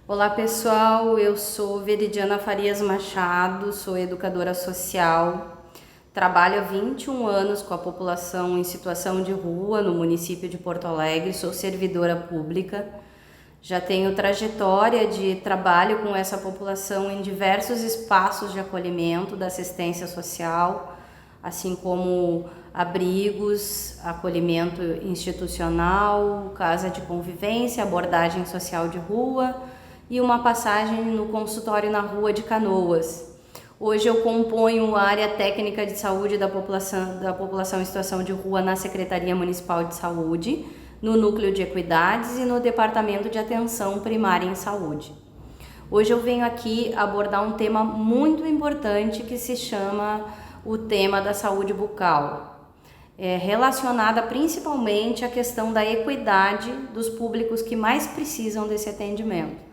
Olá pessoal, eu sou Veridiana Farias Machado, sou educadora social, trabalho há 21 anos com a população em situação de rua no município de Porto Alegre, sou servidora pública, já tenho trajetória de trabalho com essa população em diversos espaços de acolhimento da assistência social, assim como abrigos, acolhimento institucional, casa de convivência, abordagem social de rua e uma passagem no consultório na Rua de Canoas. Hoje eu componho a área técnica de saúde da população em situação de rua na Secretaria Municipal de Saúde, no Núcleo de Equidades e no Departamento de Atenção Primária em Saúde. Hoje eu venho aqui abordar um tema muito importante que se chama o tema da saúde bucal, relacionada principalmente à questão da equidade dos públicos que mais precisam desse atendimento.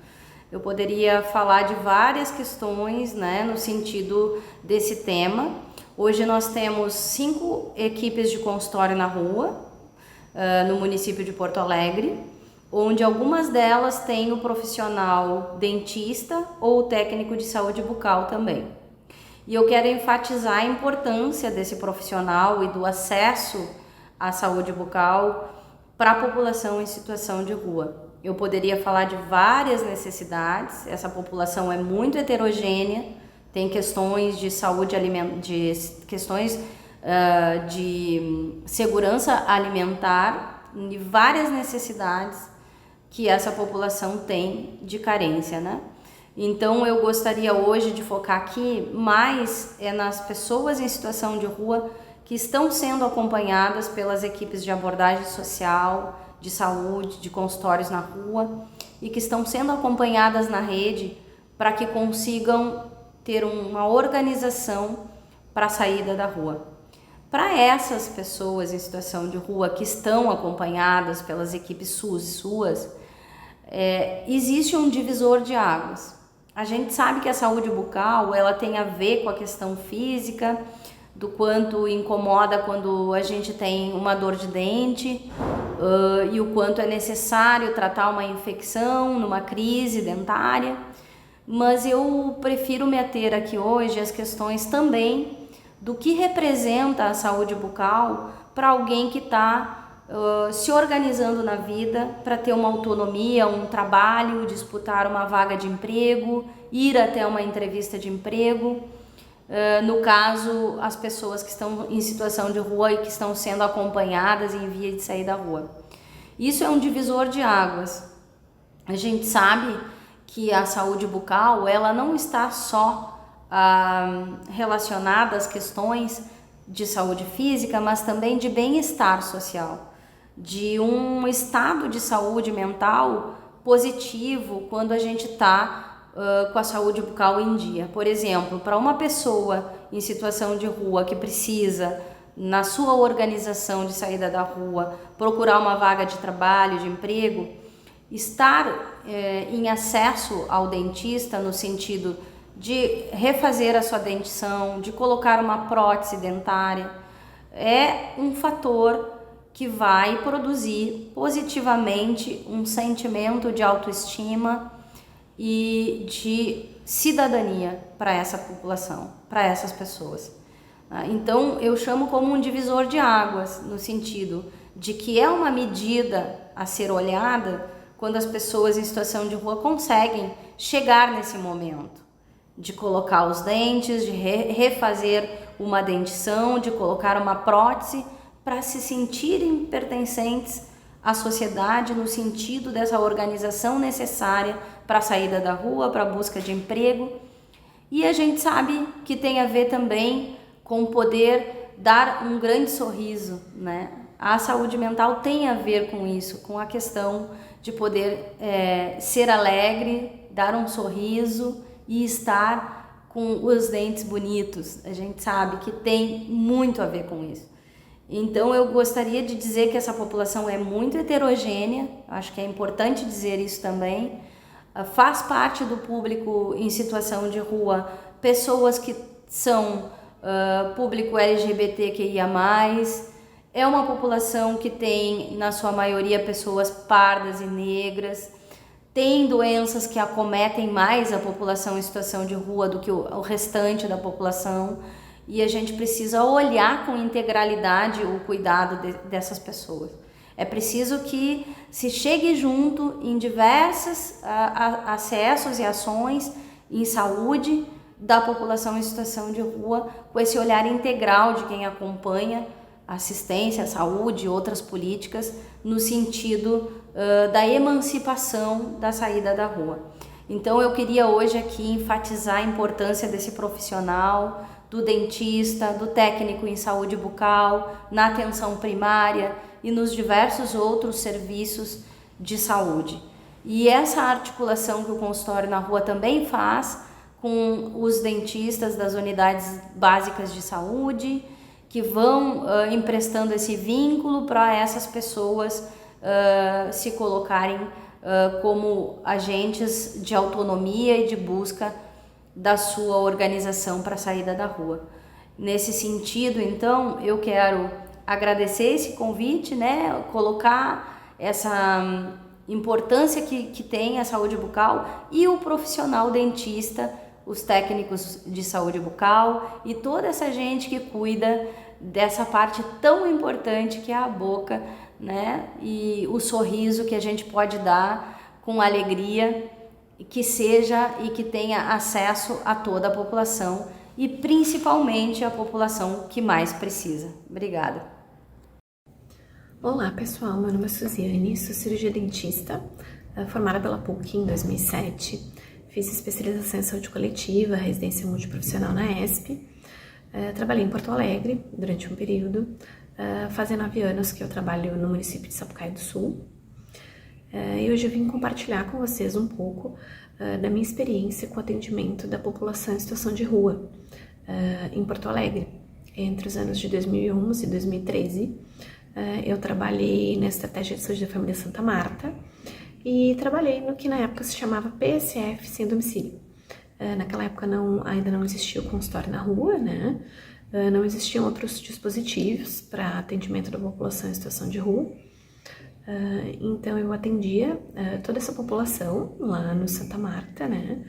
Eu poderia falar de várias questões, no sentido desse tema. Hoje nós temos 5 equipes de consultório na rua, no município de Porto Alegre, onde algumas delas têm o profissional dentista ou técnico de saúde bucal também. E eu quero enfatizar a importância desse profissional e do acesso à saúde bucal para a população em situação de rua. Eu poderia falar de várias necessidades, essa população é muito heterogênea, tem questões de saúde alimentar, de segurança alimentar e várias necessidades que essa população tem de carência, Então eu gostaria hoje de focar aqui mais nas pessoas em situação de rua que estão sendo acompanhadas pelas equipes de abordagem social, de saúde, de consultórios na rua e que estão sendo acompanhadas na rede para que consigam ter uma organização para a saída da rua. Para essas pessoas em situação de rua que estão acompanhadas pelas equipes suas, existe um divisor de águas. A gente sabe que a saúde bucal ela tem a ver com a questão física, do quanto incomoda quando a gente tem uma dor de dente e o quanto é necessário tratar uma infecção numa crise dentária, mas eu prefiro me ater aqui hoje às questões também do que representa a saúde bucal para alguém que está se organizando na vida para ter uma autonomia, um trabalho, disputar uma vaga de emprego, ir até uma entrevista de emprego. No caso, as pessoas que estão em situação de rua e que estão sendo acompanhadas em via de sair da rua. Isso é um divisor de águas. A gente sabe que a saúde bucal ela não está só relacionada às questões de saúde física, mas também de bem-estar social, de um estado de saúde mental positivo quando a gente está com a saúde bucal em dia. Por exemplo, para uma pessoa em situação de rua que precisa, na sua organização de saída da rua, procurar uma vaga de trabalho, de emprego, estar em acesso ao dentista no sentido de refazer a sua dentição, de colocar uma prótese dentária, é um fator que vai produzir positivamente um sentimento de autoestima e de cidadania para essa população, para essas pessoas. Então eu chamo como um divisor de águas, no sentido de que é uma medida a ser olhada quando as pessoas em situação de rua conseguem chegar nesse momento de colocar os dentes, de refazer uma dentição, de colocar uma prótese para se sentirem pertencentes à sociedade no sentido dessa organização necessária para a saída da rua, para a busca de emprego. E a gente sabe que tem a ver também com poder dar um grande sorriso, A saúde mental tem a ver com isso, com a questão de poder ser alegre, dar um sorriso e estar com os dentes bonitos. A gente sabe que tem muito a ver com isso. Então eu gostaria de dizer que essa população é muito heterogênea, acho que é importante dizer isso também. Faz parte do público em situação de rua pessoas que são público LGBTQIA+, é uma população que tem, na sua maioria, pessoas pardas e negras, tem doenças que acometem mais a população em situação de rua do que o restante da população, e a gente precisa olhar com integralidade o cuidado dessas pessoas. É preciso que se chegue junto em diversos acessos e ações em saúde da população em situação de rua, com esse olhar integral de quem acompanha a assistência, a saúde e outras políticas no sentido da emancipação da saída da rua. Então eu queria hoje aqui enfatizar a importância desse profissional, do dentista, do técnico em saúde bucal, na atenção primária e nos diversos outros serviços de saúde. E essa articulação que o consultório na rua também faz com os dentistas das unidades básicas de saúde, que vão emprestando esse vínculo para essas pessoas se colocarem como agentes de autonomia e de busca da sua organização para a saída da rua. Nesse sentido, então, eu quero agradecer esse convite, né, colocar essa importância que tem a saúde bucal e o profissional dentista, os técnicos de saúde bucal e toda essa gente que cuida dessa parte tão importante que é a boca, né? E o sorriso que a gente pode dar com alegria, que seja e que tenha acesso a toda a população e principalmente a população que mais precisa. Obrigada. Olá pessoal, meu nome é Suziane, sou cirurgia dentista, formada pela PUC em 2007. Fiz especialização em saúde coletiva, residência multiprofissional na ESP. Trabalhei em Porto Alegre durante um período. Fazem 9 anos que eu trabalho no município de Sapucaí do Sul. E hoje eu vim compartilhar com vocês um pouco da minha experiência com o atendimento da população em situação de rua em Porto Alegre. Entre os anos de 2011 e 2013, eu trabalhei na Estratégia de Saúde da Família Santa Marta, e trabalhei no que na época se chamava PSF sem domicílio. Naquela época ainda não existia o consultório na rua, né? Não existiam outros dispositivos para atendimento da população em situação de rua. Então eu atendia toda essa população lá no Santa Marta, né?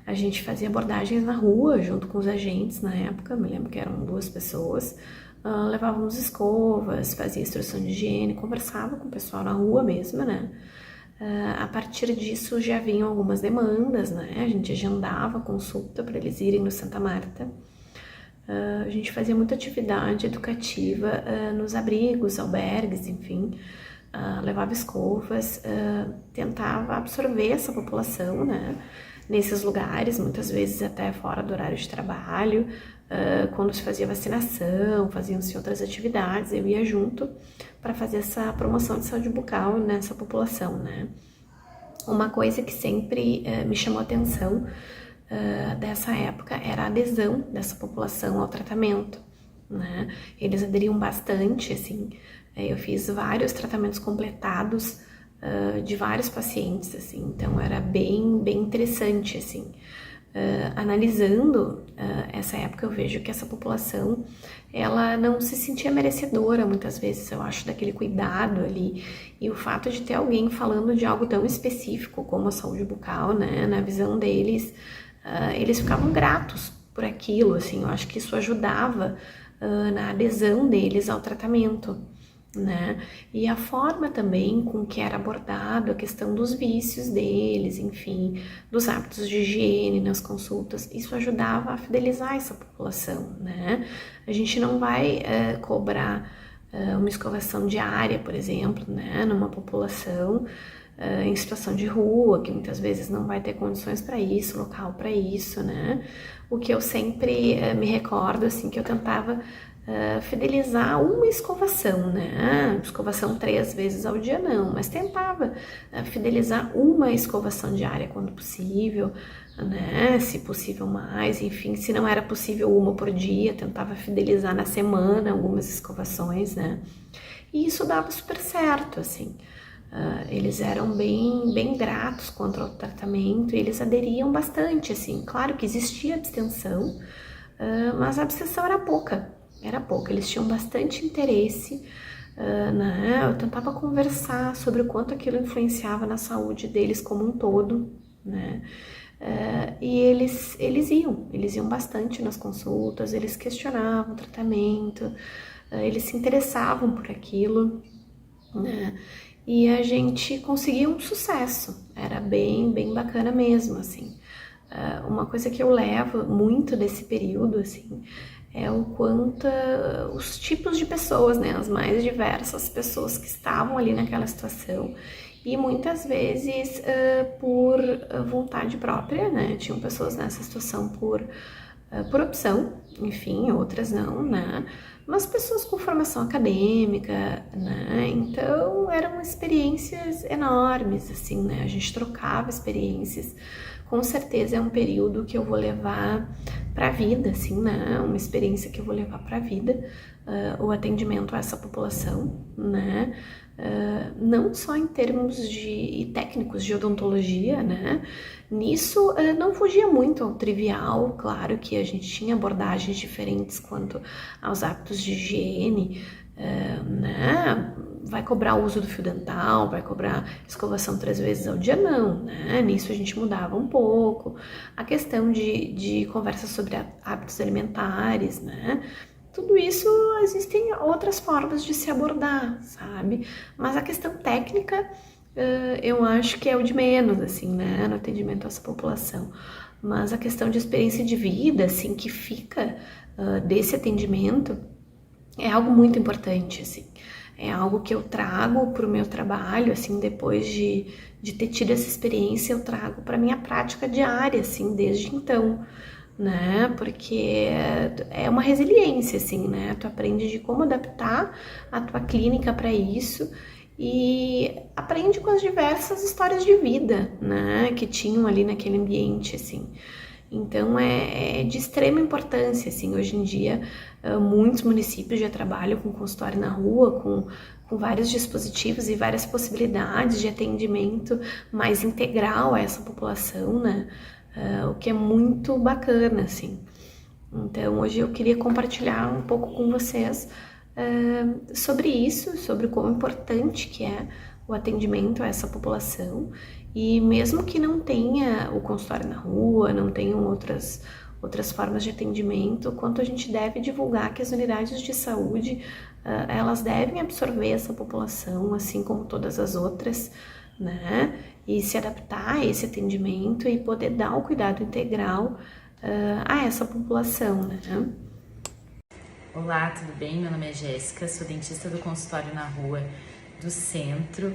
A gente fazia abordagens na rua junto com os agentes na época, me lembro que eram 2 pessoas. Levávamos escovas, fazia instrução de higiene, conversava com o pessoal na rua mesmo, né? A partir disso já vinham algumas demandas, né? A gente agendava consulta para eles irem no Santa Marta. A gente fazia muita atividade educativa nos abrigos, albergues, enfim. Levava escovas, tentava absorver essa população, né? Nesses lugares, muitas vezes até fora do horário de trabalho. Quando se fazia vacinação, faziam-se outras atividades, eu ia junto para fazer essa promoção de saúde bucal nessa população, né? Uma coisa que sempre me chamou a atenção dessa época era a adesão dessa população ao tratamento, né? Eles aderiam bastante, assim. Eu fiz vários tratamentos completados de vários pacientes, assim, então era bem interessante, assim. Analisando essa época, eu vejo que essa população, ela não se sentia merecedora muitas vezes, eu acho, daquele cuidado ali, e o fato de ter alguém falando de algo tão específico como a saúde bucal, né, na visão deles, eles ficavam gratos por aquilo, assim, eu acho que isso ajudava na adesão deles ao tratamento, né? E a forma também com que era abordado a questão dos vícios deles, enfim, dos hábitos de higiene nas consultas, isso ajudava a fidelizar essa população, né? A gente não vai cobrar uma escovação diária, por exemplo, né, numa população em situação de rua, que muitas vezes não vai ter condições para isso, local para isso, né? O que eu sempre me recordo, assim, que eu tentava fidelizar uma escovação, né? Escovação 3 vezes ao dia não, mas tentava fidelizar uma escovação diária quando possível, né? Se possível mais, enfim, se não era possível uma por dia, tentava fidelizar na semana algumas escovações, né? E isso dava super certo, assim. Eles eram bem gratos contra o tratamento e eles aderiam bastante, assim. Claro que existia abstenção, mas a abstenção era pouca, eles tinham bastante interesse né? Eu tentava conversar sobre o quanto aquilo influenciava na saúde deles como um todo, né? E eles iam bastante nas consultas, eles questionavam o tratamento, eles se interessavam por aquilo, né? E a gente conseguia um sucesso, era bem bacana mesmo, assim. Uma coisa que eu levo muito desse período, assim, é o quanto os tipos de pessoas, né, as mais diversas pessoas que estavam ali naquela situação e muitas vezes por vontade própria, né, tinham pessoas nessa situação por opção, enfim, outras não, né, mas pessoas com formação acadêmica, né, então eram experiências enormes, assim, né, a gente trocava experiências. Com certeza é um período que eu vou levar para a vida, assim, né? Uma experiência que eu vou levar para a vida, o atendimento a essa população, né? Não só em termos técnicos de odontologia, né? Nisso não fugia muito ao trivial, claro que a gente tinha abordagens diferentes quanto aos hábitos de higiene, né? Vai cobrar o uso do fio dental, vai cobrar escovação 3 vezes ao dia, não, né? Nisso a gente mudava um pouco. A questão de conversa sobre hábitos alimentares, né? Tudo isso, existem outras formas de se abordar, sabe? Mas a questão técnica, eu acho que é o de menos, assim, né? No atendimento a essa população. Mas a questão de experiência de vida, assim, que fica desse atendimento é algo muito importante, assim. É algo que eu trago para o meu trabalho, assim, depois de ter tido essa experiência, eu trago para minha prática diária, assim, desde então, né? Porque é uma resiliência, assim, né? Tu aprende de como adaptar a tua clínica para isso e aprende com as diversas histórias de vida, né? Que tinham ali naquele ambiente, assim. Então é de extrema importância, assim, hoje em dia muitos municípios já trabalham com consultório na rua, com vários dispositivos e várias possibilidades de atendimento mais integral a essa população, né? O que é muito bacana, assim. Então hoje eu queria compartilhar um pouco com vocês sobre isso, sobre como importante que é o atendimento a essa população. E mesmo que não tenha o consultório na rua, não tenham outras formas de atendimento, quanto a gente deve divulgar que as unidades de saúde, elas devem absorver essa população, assim como todas as outras, né? E se adaptar a esse atendimento e poder dar o cuidado integral a essa população, né? Olá, tudo bem? Meu nome é Jéssica, sou dentista do consultório na rua do centro.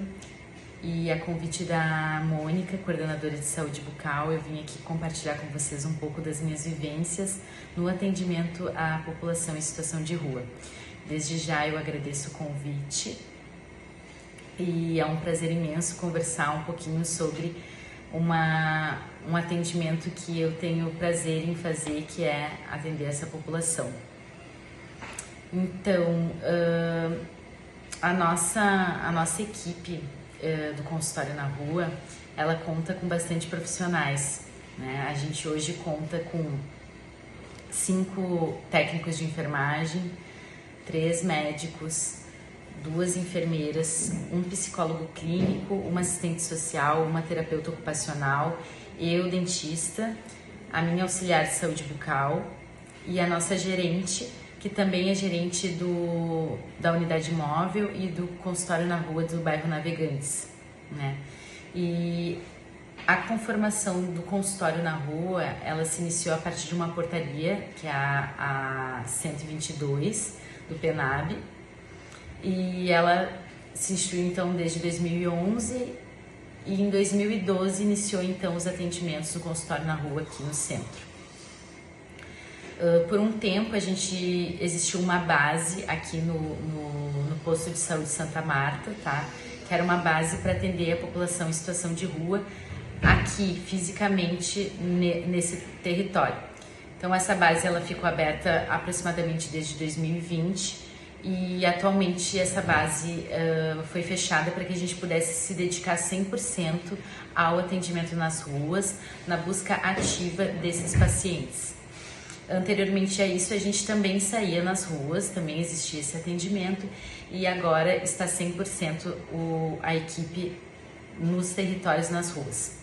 E a convite da Mônica, coordenadora de saúde bucal, eu vim aqui compartilhar com vocês um pouco das minhas vivências no atendimento à população em situação de rua. Desde já eu agradeço o convite e é um prazer imenso conversar um pouquinho sobre um atendimento que eu tenho prazer em fazer, que é atender essa população. Então, a nossa equipe do consultório na rua, ela conta com bastante profissionais, né? A gente hoje conta com 5 técnicos de enfermagem, 3 médicos, 2 enfermeiras, um psicólogo clínico, uma assistente social, uma terapeuta ocupacional, eu, dentista, a minha auxiliar de saúde bucal e a nossa gerente, que também é gerente da unidade móvel e do consultório na rua do bairro Navegantes, né? E a conformação do consultório na rua, ela se iniciou a partir de uma portaria, que é a 122 do PENAB, e ela se instituiu então desde 2011 e em 2012 iniciou então os atendimentos do consultório na rua aqui no centro. Por um tempo existiu uma base aqui no posto de saúde Santa Marta, tá? Que era uma base para atender a população em situação de rua aqui fisicamente nesse território. Então essa base ela ficou aberta aproximadamente desde 2020 e atualmente essa base foi fechada para que a gente pudesse se dedicar 100% ao atendimento nas ruas, na busca ativa desses pacientes. Anteriormente a isso, a gente também saía nas ruas, também existia esse atendimento, e agora está 100% a equipe nos territórios, nas ruas.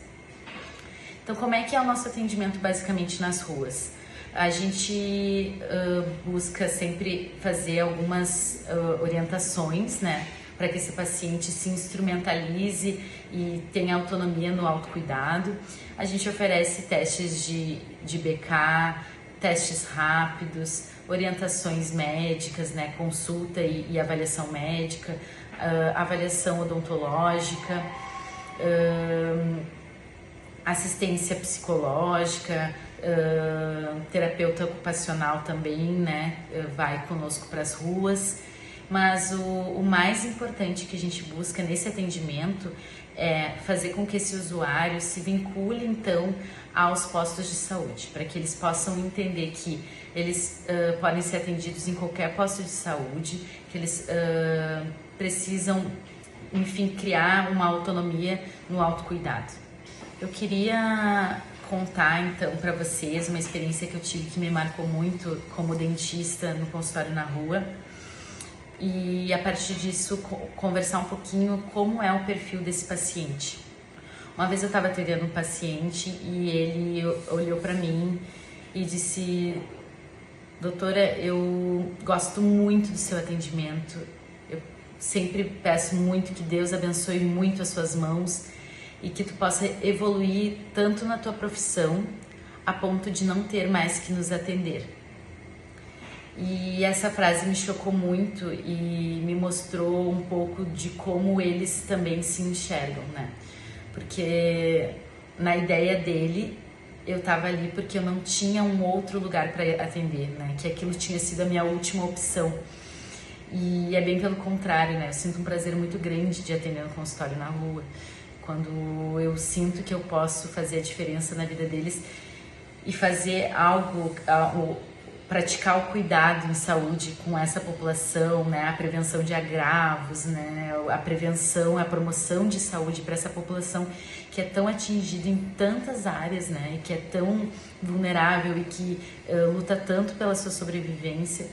Então, como é que é o nosso atendimento basicamente nas ruas? A gente busca sempre fazer algumas orientações, né, para que esse paciente se instrumentalize e tenha autonomia no autocuidado. A gente oferece testes de BK, testes rápidos, orientações médicas, né, consulta e avaliação médica, avaliação odontológica, assistência psicológica, terapeuta ocupacional também, né, vai conosco para as ruas. Mas o mais importante que a gente busca nesse atendimento é fazer com que esse usuário se vincule então aos postos de saúde, para que eles possam entender que eles podem ser atendidos em qualquer posto de saúde, que eles precisam, enfim, criar uma autonomia no autocuidado. Eu queria contar então para vocês uma experiência que eu tive que me marcou muito como dentista no consultório na rua. E a partir disso conversar um pouquinho como é o perfil desse paciente. Uma vez eu estava atendendo um paciente e ele olhou para mim e disse: doutora, eu gosto muito do seu atendimento, eu sempre peço muito que Deus abençoe muito as suas mãos e que tu possa evoluir tanto na tua profissão a ponto de não ter mais que nos atender. E essa frase me chocou muito e me mostrou um pouco de como eles também se enxergam, né? Porque na ideia dele, eu estava ali porque eu não tinha um outro lugar para atender, né? Que aquilo tinha sido a minha última opção. E é bem pelo contrário, né? Eu sinto um prazer muito grande de atender no consultório na rua. Quando eu sinto que eu posso fazer a diferença na vida deles e fazer algo, praticar o cuidado em saúde com essa população, né, a prevenção de agravos, né, a prevenção, a promoção de saúde para essa população que é tão atingida em tantas áreas, né, que é tão vulnerável e que luta tanto pela sua sobrevivência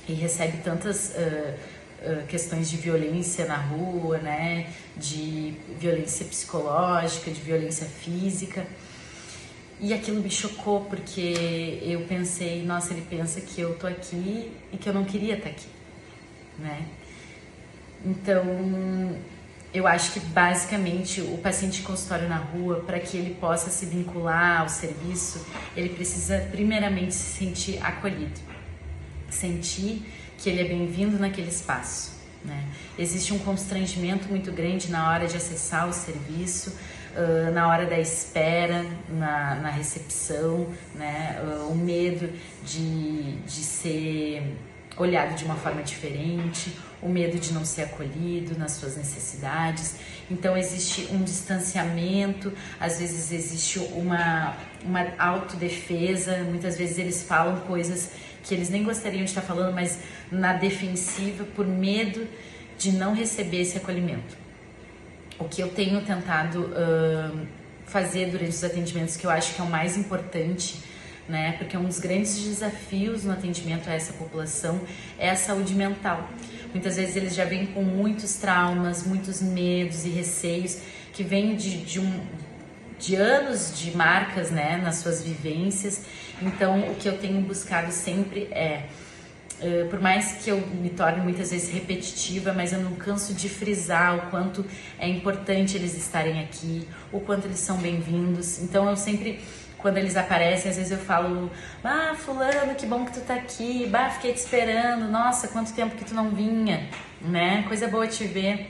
e recebe tantas questões de violência na rua, né, de violência psicológica, de violência física. E aquilo me chocou porque eu pensei, nossa, ele pensa que eu tô aqui e que eu não queria estar aqui, né? Então, eu acho que basicamente o paciente de consultório na rua, para que ele possa se vincular ao serviço, ele precisa primeiramente se sentir acolhido, sentir que ele é bem-vindo naquele espaço, né? Existe um constrangimento muito grande na hora de acessar o serviço, na hora da espera, na recepção, né? O medo de ser olhado de uma forma diferente, o medo de não ser acolhido nas suas necessidades. Então existe um distanciamento, às vezes existe uma autodefesa, muitas vezes eles falam coisas que eles nem gostariam de estar falando, mas na defensiva por medo de não receber esse acolhimento. O que eu tenho tentado fazer durante os atendimentos, que eu acho que é o mais importante, né, porque um dos grandes desafios no atendimento a essa população é a saúde mental. Muitas vezes eles já vêm com muitos traumas, muitos medos e receios que vêm de anos de marcas, né, nas suas vivências. Então, o que eu tenho buscado sempre é, por mais que eu me torne muitas vezes repetitiva, mas eu não canso de frisar o quanto é importante eles estarem aqui, o quanto eles são bem-vindos. Então, eu sempre, quando eles aparecem, às vezes eu falo: ah, fulano, que bom que tu tá aqui, bah, fiquei te esperando, nossa, quanto tempo que tu não vinha, né, coisa boa te ver.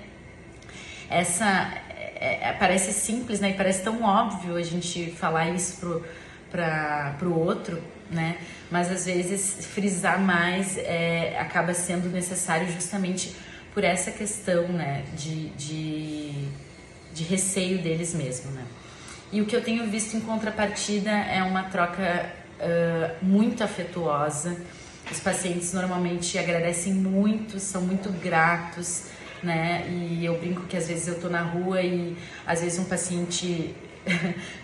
Parece simples, né, e parece tão óbvio a gente falar isso pro outro, né, mas às vezes frisar mais acaba sendo necessário justamente por essa questão, né, de receio deles mesmo, né. E o que eu tenho visto em contrapartida é uma troca muito afetuosa. Os pacientes normalmente agradecem muito, são muito gratos, né? E eu brinco que às vezes eu tô na rua e às vezes um paciente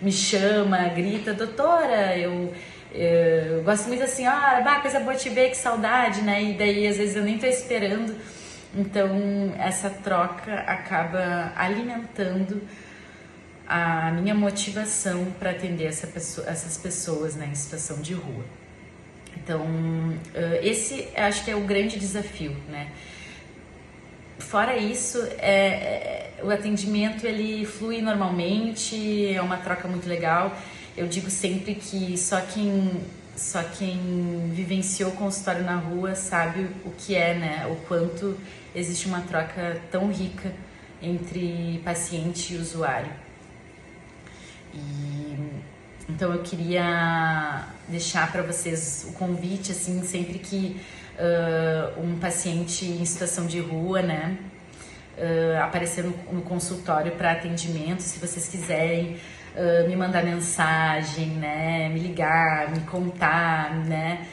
me chama, grita: doutora, eu Eu gosto muito assim, coisa boa te ver, que saudade, né? E daí às vezes eu nem tô esperando. Então essa troca acaba alimentando a minha motivação para atender essas pessoas, né, em situação de rua. Então esse acho que é o grande desafio, né? Fora isso, o atendimento ele flui normalmente, é uma troca muito legal. Eu digo sempre que só quem vivenciou o consultório na rua sabe o que é, né? O quanto existe uma troca tão rica entre paciente e usuário. Então eu queria deixar para vocês o convite, assim, sempre que um paciente em situação de rua, né, aparecer no consultório para atendimento, se vocês quiserem me mandar mensagem, né, me ligar, me contar, né,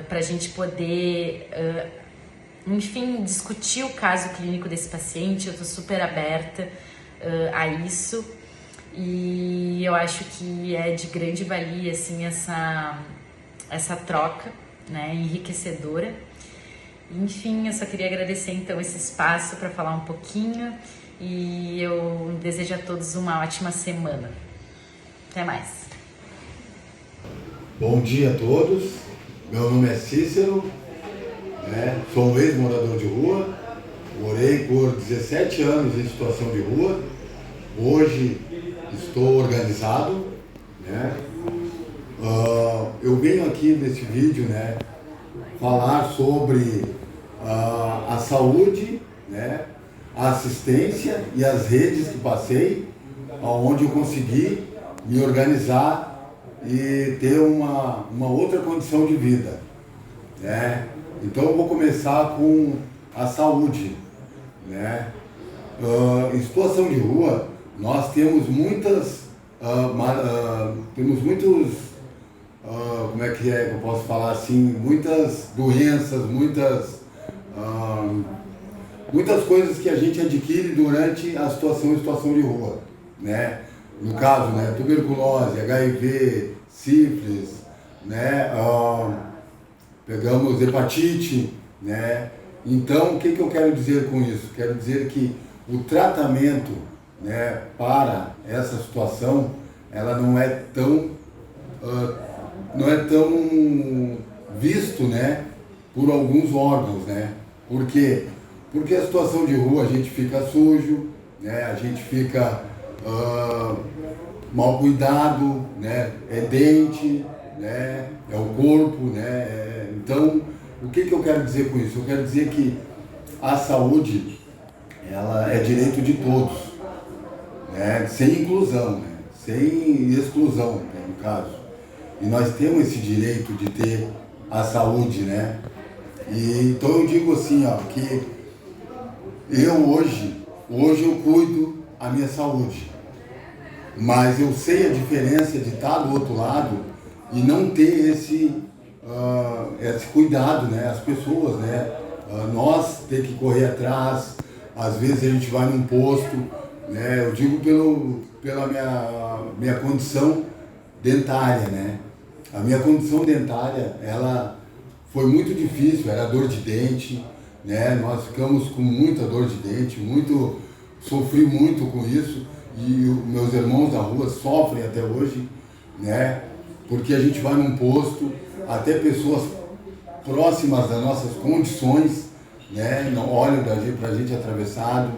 para a gente poder, enfim, discutir o caso clínico desse paciente. Eu estou super aberta a isso e eu acho que é de grande valia, assim, essa troca, né, enriquecedora. Enfim, eu só queria agradecer então esse espaço para falar um pouquinho e eu desejo a todos uma ótima semana. Até mais. Bom dia a todos, meu nome é Cícero, né? Sou um ex-morador de rua, morei por 17 anos em situação de rua, hoje estou organizado, né? Eu venho aqui nesse vídeo, né, falar sobre a saúde, né, a assistência e as redes que passei, onde eu consegui me organizar e ter uma outra condição de vida, né? Então eu vou começar com a saúde, né? Em situação de rua, nós temos muitos, como é que eu posso falar assim, muitas doenças, muitas coisas que a gente adquire durante a situação de rua, né? No caso, né, tuberculose, HIV, sífilis, né, pegamos hepatite, né? Então, o que eu quero dizer com isso? Quero dizer que o tratamento, né, para essa situação, ela não é tão visto, né, por alguns órgãos, né? Por quê? Porque a situação de rua a gente fica sujo, né? A gente fica mal cuidado, né? É dente, né? É o corpo, né? Então, o que eu quero dizer com isso? Eu quero dizer que a saúde, ela é direito de todos, né? Sem inclusão, né? Sem exclusão, né, no caso. E nós temos esse direito de ter a saúde, né? E então eu digo assim, que eu hoje eu cuido a minha saúde, mas eu sei a diferença de estar do outro lado e não ter esse cuidado, né? As pessoas, né? Nós ter que correr atrás, às vezes a gente vai num posto, né? Eu digo pela minha condição dentária, né? A minha condição dentária, ela foi muito difícil, era dor de dente, né? Nós ficamos com muita dor de dente, sofri muito com isso, e meus irmãos da rua sofrem até hoje, né? Porque a gente vai num posto, até pessoas próximas das nossas condições, né, não olham para a gente atravessado,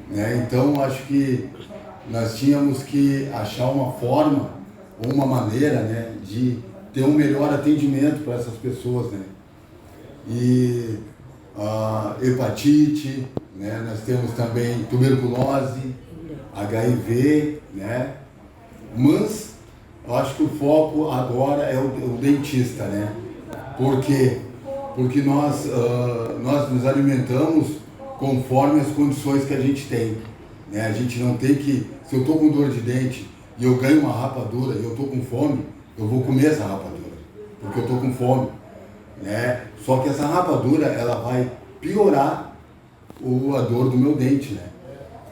né? Então acho que nós tínhamos que achar uma forma ou uma maneira, né, de ter um melhor atendimento para essas pessoas, né? E hepatite, né? Nós temos também tuberculose, HIV, né? Mas eu acho que o foco agora é o dentista, né? Por quê? Porque nós nos alimentamos conforme as condições que a gente tem, né? A gente não tem que, se eu estou com dor de dente e eu ganho uma rapadura e eu estou com fome, eu vou comer essa rapadura, porque eu estou com fome, né? Só que essa rapadura, ela vai piorar a dor do meu dente, né?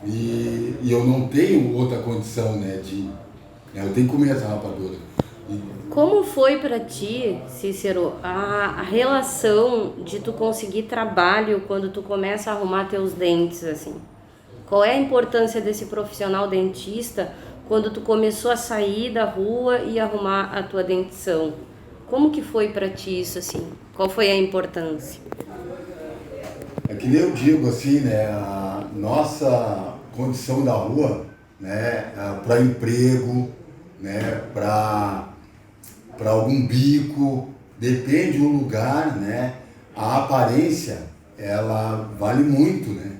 E eu não tenho outra condição, né? Eu tenho que comer essa rapadura. Como foi para ti, Cícero, a relação de tu conseguir trabalho quando tu começa a arrumar teus dentes, assim? Qual é a importância desse profissional dentista quando tu começou a sair da rua e arrumar a tua dentição? Como que foi para ti isso, assim? Qual foi a importância? É que nem eu digo assim, né, a nossa condição da rua, né, para emprego, né, para algum bico, depende do lugar, né, a aparência, ela vale muito, né,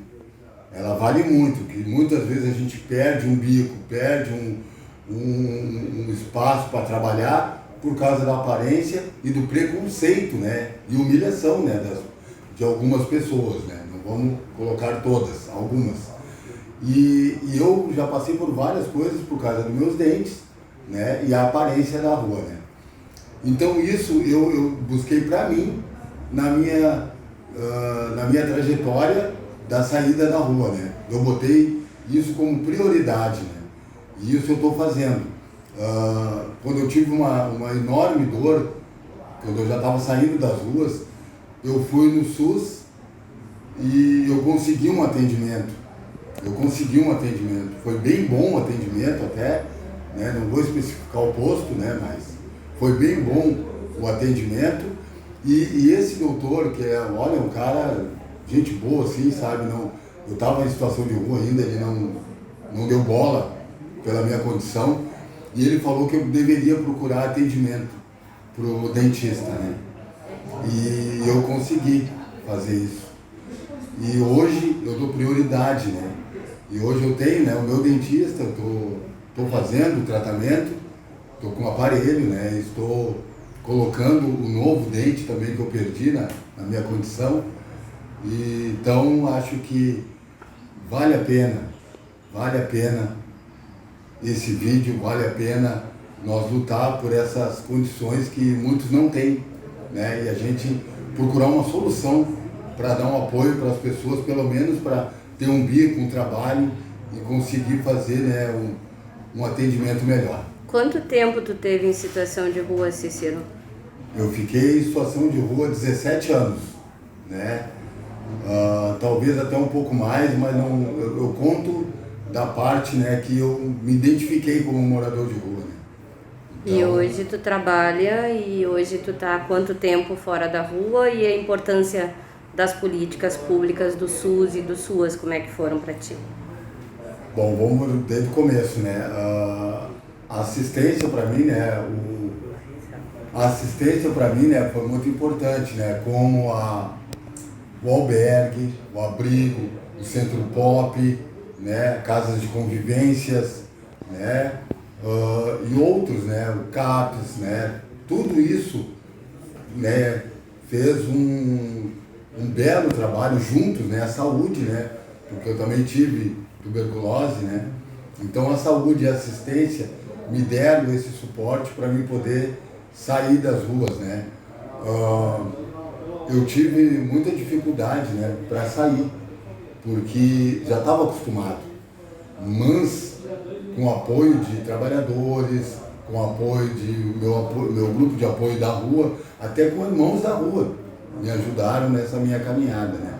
ela vale muito, que muitas vezes a gente perde um bico, perde um espaço para trabalhar por causa da aparência e do preconceito, né, e humilhação, né, de algumas pessoas, né, não vamos colocar todas, algumas. E eu já passei por várias coisas por causa dos meus dentes, né, e a aparência da rua, né. Então isso eu busquei para mim na minha trajetória da saída da rua, né. Eu botei isso como prioridade, né, e isso eu estou fazendo. Quando eu tive uma enorme dor, quando eu já estava saindo das ruas, eu fui no SUS e eu consegui um atendimento. Foi bem bom o atendimento até, né? Não vou especificar o posto, né? Mas foi bem bom o atendimento. E esse doutor, que é, olha, um cara, gente boa assim, sabe? Não, eu estava em situação de rua ainda, ele não deu bola pela minha condição. E ele falou que eu deveria procurar atendimento para o dentista, né? E eu consegui fazer isso. E hoje eu dou prioridade, né? E hoje eu tenho, né, o meu dentista, estou fazendo o tratamento, estou com o aparelho, né? Estou colocando o novo dente também que eu perdi na minha condição. E, então acho que vale a pena esse vídeo, vale a pena nós lutar por essas condições que muitos não têm, né? E a gente procurar uma solução para dar um apoio para as pessoas, pelo menos para ter um bico, um trabalho e conseguir fazer, né, um atendimento melhor. Quanto tempo tu teve em situação de rua, Cícero? Eu fiquei em situação de rua 17 anos, né? Talvez até um pouco mais, mas não, eu conto da parte, né, que eu me identifiquei como um morador de rua, né? Então, e hoje tu trabalha e hoje tu tá há quanto tempo fora da rua e a importância das políticas públicas do SUS e do SUAS, como é que foram para ti? Bom, vamos desde o começo, né? A assistência para mim, né? A assistência para mim, né, foi muito importante, né? Como o albergue, o abrigo, o centro pop, né? Casas de convivências, né? E outros, né? O CAPES, né? Tudo isso, né, fez um belo trabalho juntos, né? A saúde, né? Porque eu também tive tuberculose, né? Então a saúde e a assistência me deram esse suporte para mim poder sair das ruas, né? Eu tive muita dificuldade, né, para sair, porque já estava acostumado, mas com apoio de trabalhadores, com apoio de meu grupo de apoio da rua, até com irmãos da rua, me ajudaram nessa minha caminhada, né?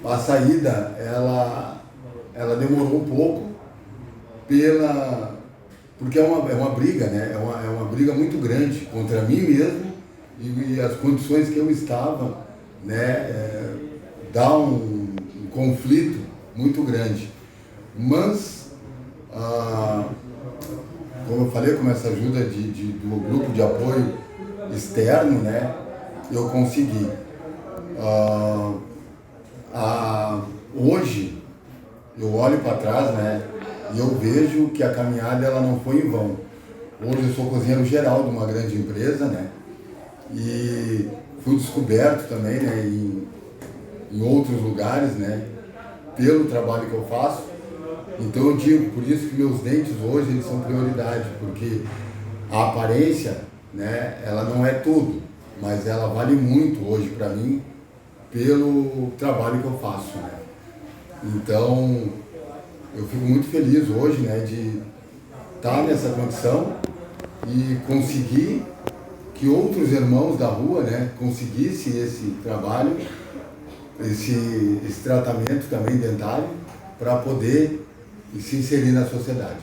A saída, ela demorou um pouco, porque é uma briga, né? É uma briga muito grande contra mim mesmo e as condições que eu estava, né? Dá um conflito muito grande. Mas, como eu falei, com essa ajuda do grupo de apoio externo, né? Eu consegui. Hoje, eu olho para trás, né? E eu vejo que a caminhada ela não foi em vão. Hoje eu sou cozinheiro geral de uma grande empresa, né? E fui descoberto também, né, em outros lugares, né, pelo trabalho que eu faço. Então eu digo, por isso que meus dentes hoje eles são prioridade, porque a aparência, né, ela não é tudo, mas ela vale muito hoje para mim pelo trabalho que eu faço, né? Então eu fico muito feliz hoje, né, de estar nessa condição e conseguir que outros irmãos da rua, né, conseguissem esse trabalho, esse tratamento também dentário, para poder se inserir na sociedade.